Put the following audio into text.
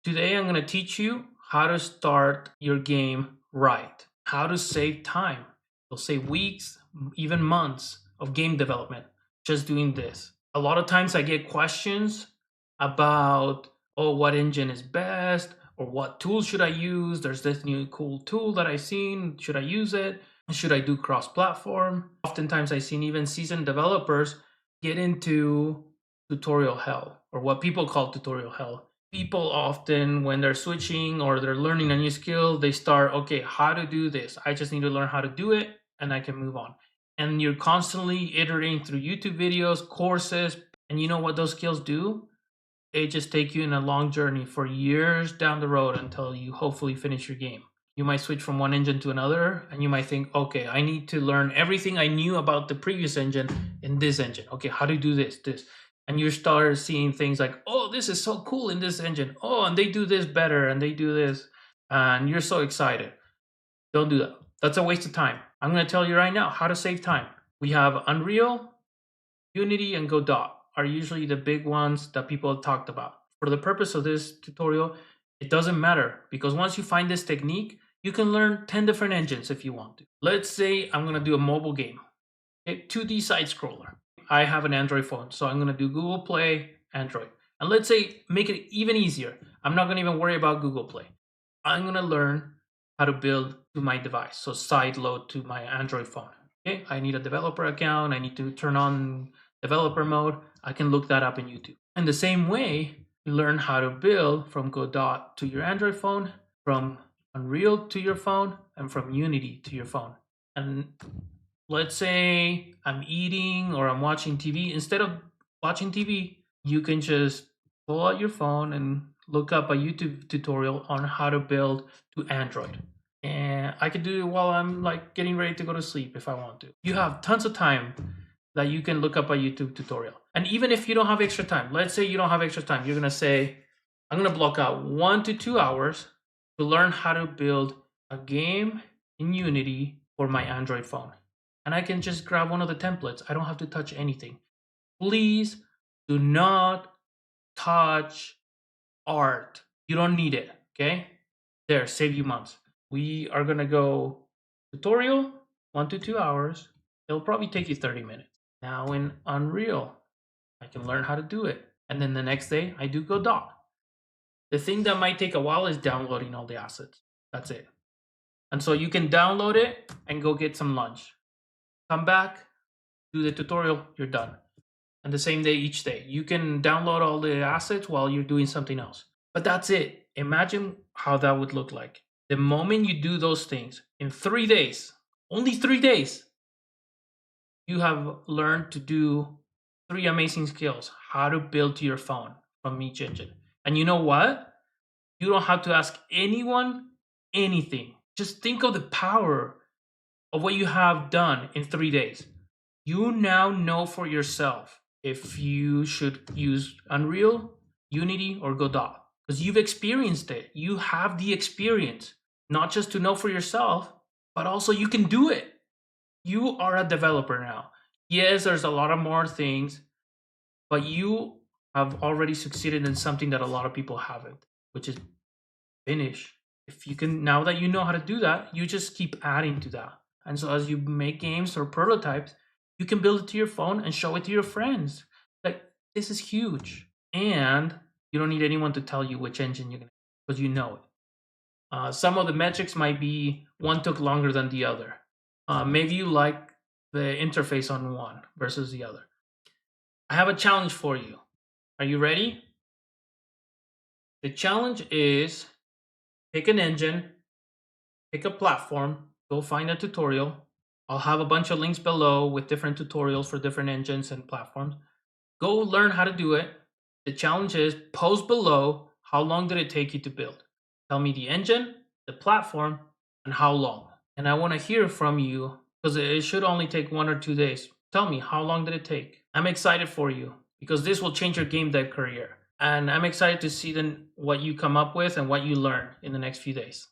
Today I'm going to teach you how to start your game right, how to save time. You'll save weeks, even months of game development just doing this. A lot of times I get questions about, oh, what engine is best or what tool should I use? There's this new cool tool that I've seen. Should I use it? Should I do cross-platform? Oftentimes I've seen even seasoned developers get into tutorial hell, or what people call tutorial hell. People often, when they're switching or they're learning a new skill, they start, okay, how to do this? I just need to learn how to do it and I can move on. And you're constantly iterating through YouTube videos, courses, and you know what those skills do? They just take you in a long journey for years down the road until you hopefully finish your game. You might switch from one engine to another and you might think, okay, I need to learn everything I knew about the previous engine in this engine. Okay, how to do this. And you start seeing things like, oh, this is so cool in this engine. Oh, and they do this better and they do this. And you're so excited. Don't do that. That's a waste of time. I'm going to tell you right now how to save time. We have Unreal, Unity, and Godot are usually the big ones that people have talked about. For the purpose of this tutorial, it doesn't matter because once you find this technique, you can learn 10 different engines if you want to. Let's say I'm going to do a mobile game, a 2D side scroller. I have an Android phone, so I'm going to do Google Play, Android. And let's say make it even easier. I'm not going to even worry about Google Play. I'm going to learn how to build to my device, so side load to my Android phone. Okay, I need a developer account. I need to turn on developer mode. I can look that up in YouTube. In the same way, you learn how to build from Godot to your Android phone, from Unreal to your phone, and from Unity to your phone. And let's say I'm eating or I'm watching TV. Instead of watching TV, you can just pull out your phone and look up a YouTube tutorial on how to build to Android. And I could do it while I'm like getting ready to go to sleep if I want to. You have tons of time that you can look up a YouTube tutorial. And even if you don't have extra time, let's say you don't have extra time, you're gonna say, I'm gonna block out 1 to 2 hours to learn how to build a game in Unity for my Android phone. And I can just grab one of the templates. I don't have to touch anything. Please do not touch art. You don't need it, okay? There, save you months. We are gonna go tutorial, 1 to 2 hours. It'll probably take you 30 minutes. Now in Unreal, I can learn how to do it. And then the next day, I do Godot. The thing that might take a while is downloading all the assets. That's it. And so you can download it and go get some lunch. Come back, do the tutorial, you're done. And the same day each day. You can download all the assets while you're doing something else. But that's it. Imagine how that would look like. The moment you do those things in 3 days, only 3 days, you have learned to do 3 amazing skills. How to build to your phone from each engine. And you know what? You don't have to ask anyone anything. Just think of the power of what you have done in 3 days. You now know for yourself if you should use Unreal, Unity, or Godot. Because you've experienced it. You have the experience. Not just to know for yourself, but also you can do it. You are a developer now. Yes, there's a lot of more things, but you have already succeeded in something that a lot of people haven't, which is finish. If you can, now that you know how to do that, you just keep adding to that. And so as you make games or prototypes, you can build it to your phone and show it to your friends. Like, this is huge. And you don't need anyone to tell you which engine you're going to, because you know it. Some of the metrics might be one took longer than the other. Maybe you like the interface on one versus the other. I have a challenge for you. Are you ready? The challenge is pick an engine, pick a platform, go find a tutorial. I'll have a bunch of links below with different tutorials for different engines and platforms. Go learn how to do it. The challenge is post below how long did it take you to build. Tell me the engine, the platform, and how long. And I want to hear from you because it should only take 1 or 2 days. Tell me, how long did it take? I'm excited for you because this will change your game dev career. And I'm excited to see then what you come up with and what you learn in the next few days.